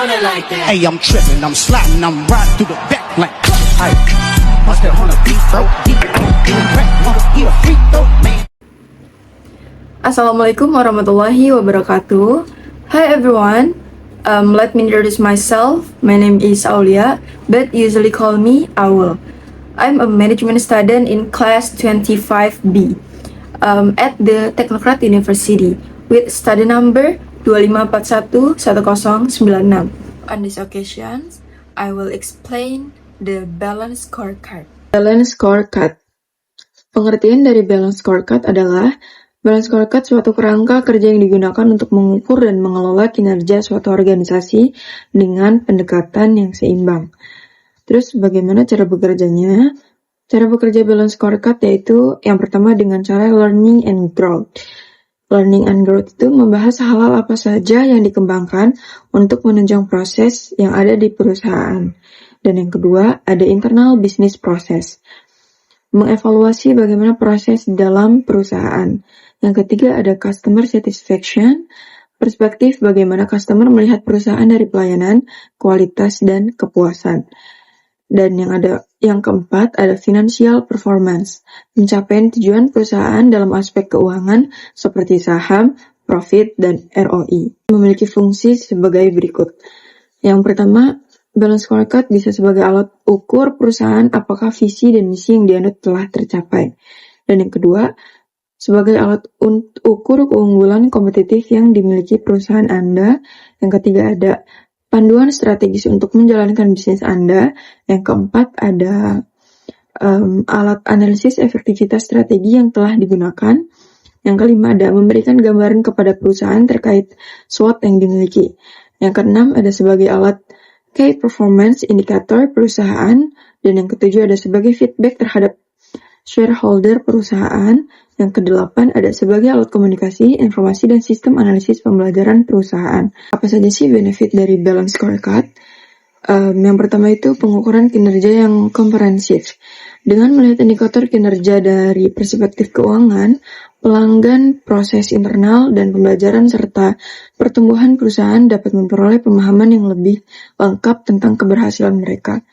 Hey, I'm tripping, I'm sliding, I'm riding through the back like hey, must have on a beat, bro. Assalamualaikum warahmatullahi wabarakatuh. Hi everyone. Let me introduce myself. My name is Aulia, but usually call me Aul. I'm a management student in class 25B at the Technocrat University with study number 25411096. On this occasion, I will explain the balance scorecard. Balance scorecard. Pengertian dari balance scorecard adalah balance scorecard suatu kerangka kerja yang digunakan untuk mengukur dan mengelola kinerja suatu organisasi dengan pendekatan yang seimbang. Terus bagaimana cara bekerjanya? Cara bekerja balance scorecard yaitu yang pertama dengan cara learning and growth. Learning and growth itu membahas hal-hal apa saja yang dikembangkan untuk menunjang proses yang ada di perusahaan. Dan yang kedua, ada internal business process. Mengevaluasi bagaimana proses dalam perusahaan. Yang ketiga ada customer satisfaction, perspektif bagaimana customer melihat perusahaan dari pelayanan, kualitas, dan kepuasan. Dan yang keempat ada financial performance, pencapaian tujuan perusahaan dalam aspek keuangan seperti saham, profit, dan ROI. Memiliki fungsi sebagai berikut. Yang pertama, balance scorecard bisa sebagai alat ukur perusahaan apakah visi dan misi yang dianut telah tercapai. Dan yang kedua, sebagai alat ukur keunggulan kompetitif yang dimiliki perusahaan Anda. Yang ketiga ada panduan strategis untuk menjalankan bisnis Anda. Yang keempat ada alat analisis efektivitas strategi yang telah digunakan. Yang kelima ada memberikan gambaran kepada perusahaan terkait SWOT yang dimiliki. Yang keenam ada sebagai alat Key Performance Indicator perusahaan, dan yang ketujuh ada sebagai feedback terhadap shareholder perusahaan. Yang kedelapan ada sebagai alat komunikasi, informasi, dan sistem analisis pembelajaran perusahaan. Apa saja sih benefit dari balance scorecard? Yang pertama itu pengukuran kinerja yang komprehensif. Dengan melihat indikator kinerja dari perspektif keuangan, pelanggan, proses internal, dan pembelajaran serta pertumbuhan perusahaan dapat memperoleh pemahaman yang lebih lengkap tentang keberhasilan mereka.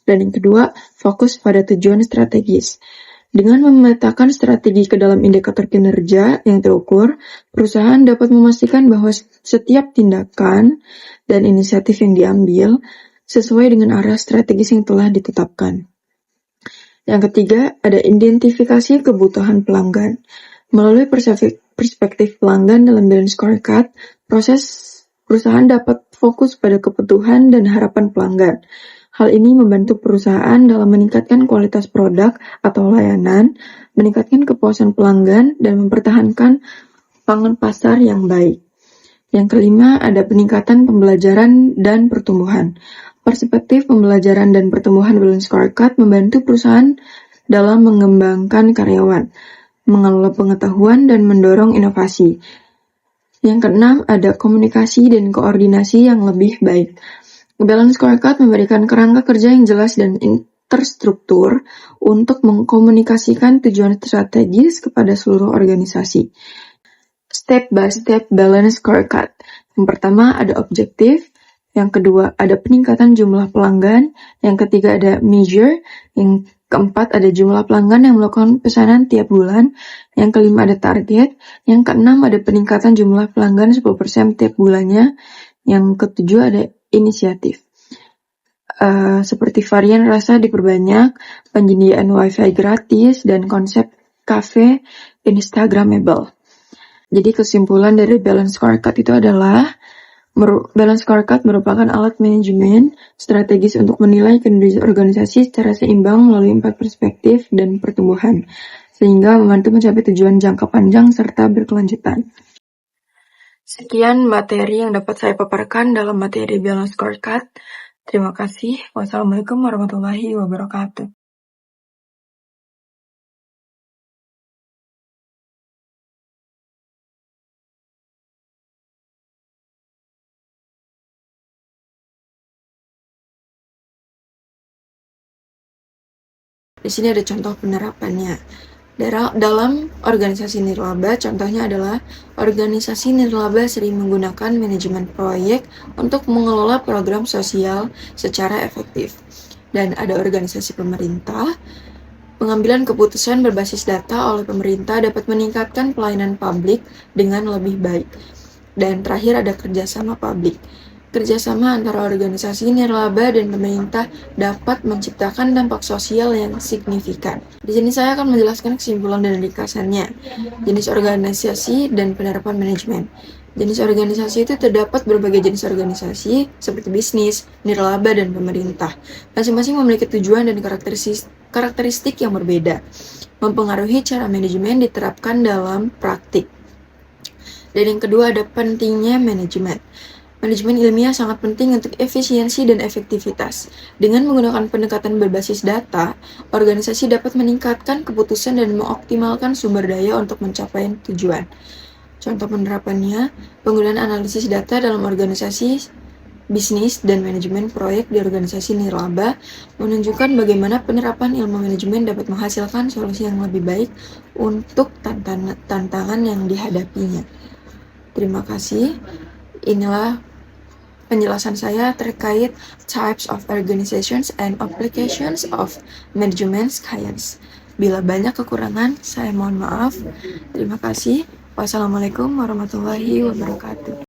Dan yang kedua, fokus pada tujuan strategis. Dengan memetakan strategi ke dalam indikator kinerja yang terukur, perusahaan dapat memastikan bahwa setiap tindakan dan inisiatif yang diambil sesuai dengan arah strategis yang telah ditetapkan. Yang ketiga, ada identifikasi kebutuhan pelanggan. Melalui perspektif pelanggan dalam balance scorecard, proses perusahaan dapat fokus pada kebutuhan dan harapan pelanggan. Hal ini membantu perusahaan dalam meningkatkan kualitas produk atau layanan, meningkatkan kepuasan pelanggan, dan mempertahankan pangan pasar yang baik. Yang kelima, ada peningkatan pembelajaran dan pertumbuhan. Perspektif pembelajaran dan pertumbuhan balance scorecard membantu perusahaan dalam mengembangkan karyawan, mengelola pengetahuan, dan mendorong inovasi. Yang keenam, ada komunikasi dan koordinasi yang lebih baik. Balance scorecard memberikan kerangka kerja yang jelas dan terstruktur untuk mengkomunikasikan tujuan strategis kepada seluruh organisasi. Step by step balance scorecard. Yang pertama ada objektif, yang kedua ada peningkatan jumlah pelanggan, yang ketiga ada measure, yang keempat ada jumlah pelanggan yang melakukan pesanan tiap bulan, yang kelima ada target, yang keenam ada peningkatan jumlah pelanggan 10% tiap bulannya, yang ketujuh ada inisiatif. Seperti varian rasa diperbanyak, penyediaan wifi gratis, dan konsep cafe instagramable. Jadi kesimpulan dari balance scorecard itu adalah balance scorecard merupakan alat manajemen strategis untuk menilai kinerja organisasi secara seimbang melalui 4 perspektif dan pertumbuhan, sehingga membantu mencapai tujuan jangka panjang serta berkelanjutan. Sekian materi yang dapat saya paparkan dalam materi balance scorecard. Terima kasih. Wassalamualaikum warahmatullahi wabarakatuh. Di sini ada contoh penerapannya. Dalam organisasi nirlaba, contohnya adalah organisasi nirlaba sering menggunakan manajemen proyek untuk mengelola program sosial secara efektif. Dan ada organisasi pemerintah, pengambilan keputusan berbasis data oleh pemerintah dapat meningkatkan pelayanan publik dengan lebih baik. Dan terakhir ada kerjasama publik. Kerjasama antara organisasi nirlaba dan pemerintah dapat menciptakan dampak sosial yang signifikan. Di sini saya akan menjelaskan kesimpulan dan ringkasannya. Jenis organisasi dan penerapan manajemen. Jenis organisasi itu terdapat berbagai jenis organisasi seperti bisnis, nirlaba, dan pemerintah. Masing-masing memiliki tujuan dan karakteristik yang berbeda, mempengaruhi cara manajemen diterapkan dalam praktik. Dan yang kedua ada pentingnya manajemen. Manajemen ilmiah sangat penting untuk efisiensi dan efektivitas. Dengan menggunakan pendekatan berbasis data, organisasi dapat meningkatkan keputusan dan mengoptimalkan sumber daya untuk mencapai tujuan. Contoh penerapannya, penggunaan analisis data dalam organisasi bisnis dan manajemen proyek di organisasi nirlaba menunjukkan bagaimana penerapan ilmu manajemen dapat menghasilkan solusi yang lebih baik untuk tantangan yang dihadapinya. Terima kasih. Inilah penjelasan saya terkait types of organizations and applications of management science. Bila banyak kekurangan, saya mohon maaf. Terima kasih. Wassalamualaikum warahmatullahi wabarakatuh.